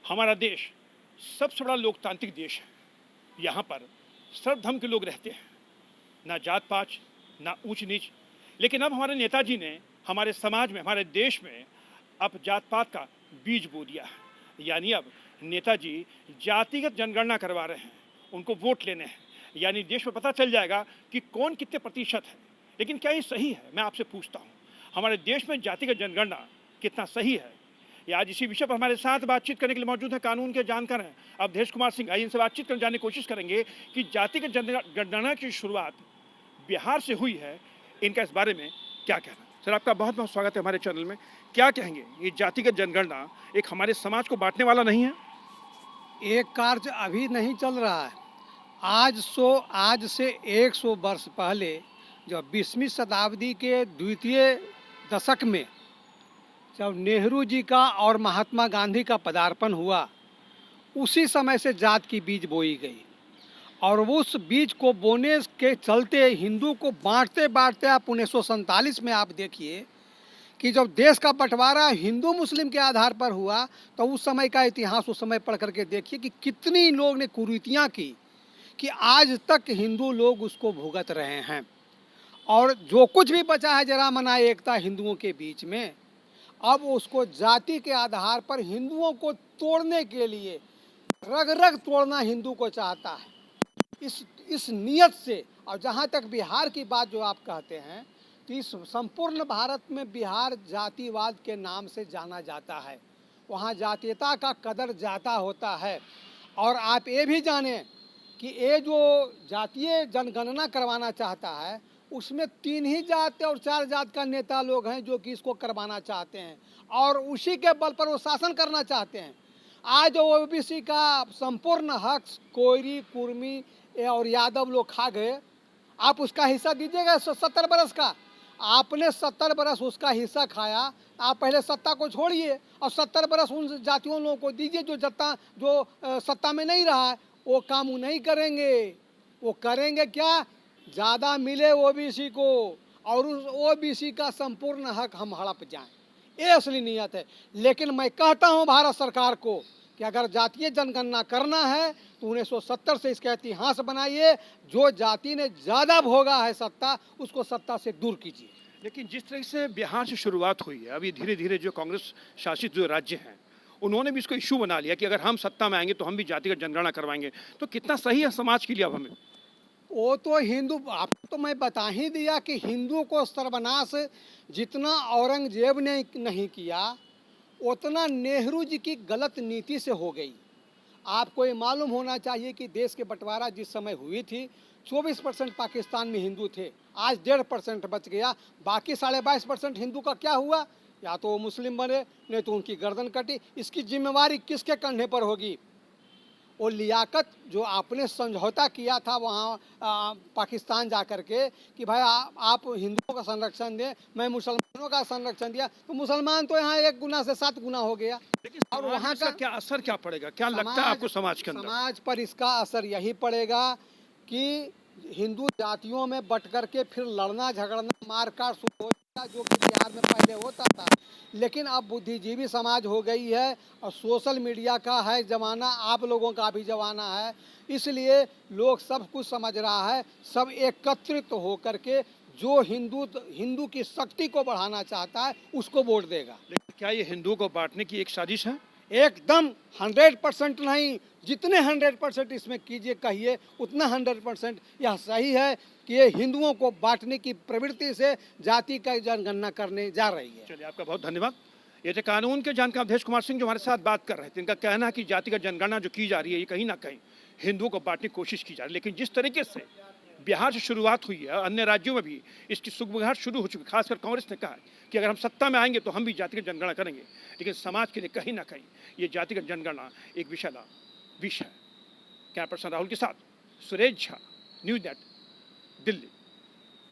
हमारा देश सबसे बड़ा लोकतांत्रिक देश है। यहाँ पर सर्व धर्म के लोग रहते हैं, ना जात पात, ना ऊंच नीच। लेकिन अब हमारे नेताजी ने हमारे समाज में, हमारे देश में अब जात पात का बीज बो दिया है। यानी अब नेताजी जातिगत जनगणना करवा रहे हैं, उनको वोट लेने हैं। यानी देश में पता चल जाएगा कि कौन कितने प्रतिशत है। लेकिन क्या ये सही है? मैं आपसे पूछता हूँ, हमारे देश में जातिगत जनगणना कितना सही है? ये आज इसी विषय पर हमारे साथ बातचीत करने के लिए मौजूद है कानून के जानकार हैं अवधेश कुमार सिंह। आइए इनसे बातचीत करने जाने की कोशिश करेंगे कि जातिगत जनगणना की शुरुआत बिहार से हुई है, इनका इस बारे में क्या कहना। सर, आपका बहुत बहुत स्वागत है हमारे चैनल में। क्या कहेंगे, ये जातिगत जनगणना एक हमारे समाज को बांटने वाला नहीं है? एक कार्य अभी नहीं चल रहा है। आज से 100 वर्ष पहले जब 20वीं शताब्दी के द्वितीय दशक में जब नेहरू जी का और महात्मा गांधी का पदार्पण हुआ, उसी समय से जात की बीज बोई गई और उस बीज को बोने के चलते हिंदू को बांटते बांटते आप 1947 में आप देखिए कि जब देश का बंटवारा हिंदू मुस्लिम के आधार पर हुआ, तो उस समय का इतिहास उस समय पढ़ करके देखिए कि कितनी लोग ने कुरीतियाँ की कि आज तक हिंदू लोग उसको भुगत रहे हैं। और जो कुछ भी बचा है जरा मना एकता हिंदुओं के बीच में, अब उसको जाति के आधार पर हिंदुओं को तोड़ने के लिए रग रग तोड़ना हिंदू को चाहता है। इस नियत से, और जहाँ तक बिहार की बात जो आप कहते हैं, तो इस संपूर्ण भारत में बिहार जातिवाद के नाम से जाना जाता है। वहाँ जातीयता का कदर जाता होता है। और आप ये भी जानें कि ये जो जातीय जनगणना करवाना चाहता है, उसमें 3 ही जात और 4 जात का नेता लोग हैं जो कि इसको करवाना चाहते हैं और उसी के बल पर वो शासन करना चाहते हैं। आज ओबीसी का संपूर्ण हक कोयरी, कुर्मी और यादव लोग खा गए। आप उसका हिस्सा दीजिएगा 70 बरस का। आपने 70 बरस उसका हिस्सा खाया। आप पहले सत्ता को छोड़िए और 70 बरस उन जातियों लोगों को दीजिए जो सत्ता में नहीं रहा है। वो काम नहीं करेंगे। वो करेंगे क्या? ज़्यादा मिले ओबीसी को और उस ओबीसी का संपूर्ण हक हम हड़प जाएं। ये असली नियत है। लेकिन मैं कहता हूं भारत सरकार को कि अगर जातीय जनगणना करना है तो 1970 से इसका इतिहास बनाइए। जो जाति ने ज़्यादा भोगा है सत्ता, उसको सत्ता से दूर कीजिए। लेकिन जिस तरह से बिहार से शुरुआत हुई है, अभी धीरे धीरे जो कांग्रेस शासित जो राज्य हैं, उन्होंने भी इसको इशू बना लिया कि अगर हम सत्ता में आएंगे तो हम भी जातिगत जनगणना करवाएंगे। तो कितना सही है समाज के लिए? अब हमें वो तो हिंदू, आपको तो मैं बता ही दिया कि हिंदू को सर्वनाश जितना औरंगजेब ने नहीं किया, उतना नेहरू जी की गलत नीति से हो गई। आपको ये मालूम होना चाहिए कि देश के बंटवारा जिस समय हुई थी, 24% पाकिस्तान में हिंदू थे। आज 1.5% बच गया। बाकी 22.5% हिंदू का क्या हुआ? या तो वो मुस्लिम बने, नहीं तो उनकी गर्दन कटी। इसकी जिम्मेवारी किसके कंधे पर होगी? वो लियाकत जो आपने समझौता किया था वहाँ पाकिस्तान जा कर के कि भाई आप हिंदुओं का संरक्षण दें, मैं मुसलमानों का संरक्षण दिया, तो मुसलमान तो यहाँ 1 गुना से 7 गुना हो गया। लेकिन और वहाँ का क्या असर क्या पड़ेगा? क्या लगता है आपको समाज के अंदर? समाज पर इसका असर यही पड़ेगा कि हिंदू जातियों में बट करके फिर लड़ना झगड़ना, मारकाट शुरू हो जाएगा, जो कि बिहार में पहले होता था। लेकिन अब बुद्धिजीवी समाज हो गई है और सोशल मीडिया का है ज़माना, आप लोगों का भी ज़माना है। इसलिए लोग सब कुछ समझ रहा है। सब एकत्रित हो करके जो हिंदू की शक्ति को बढ़ाना चाहता है उसको वोट देगा। लेकिन क्या ये हिंदुओं को बांटने की एक साजिश है? एकदम 100% नहीं। जितने 100% इसमें कीजिए कहिए, उतना 100% यह सही है कि ये हिंदुओं को बांटने की प्रवृत्ति से जाति का जनगणना करने जा रही है। चलिए, आपका बहुत धन्यवाद। ये थे कानून के जानकार अवधेश कुमार सिंह जो हमारे साथ बात कर रहे थे। इनका कहना है कि जातिगत जनगणना जो की जा रही है, ये कहीं ना कहीं हिंदुओं को बांटने की कोशिश की जा रही है। लेकिन जिस तरीके से बिहार से शुरुआत हुई है, अन्य राज्यों में भी इसकी सुगबुगाहट शुरू हो चुकी है। खासकर कांग्रेस ने कहा कि अगर हम सत्ता में आएंगे तो हम भी जातिगत जनगणना करेंगे। लेकिन समाज के लिए कहीं ना कहीं ये जातिगत जनगणना एक विषैला विषय है। कैमरा पर्सन राहुल के साथ सुरेश झा, न्यूज़ नेट, दिल्ली।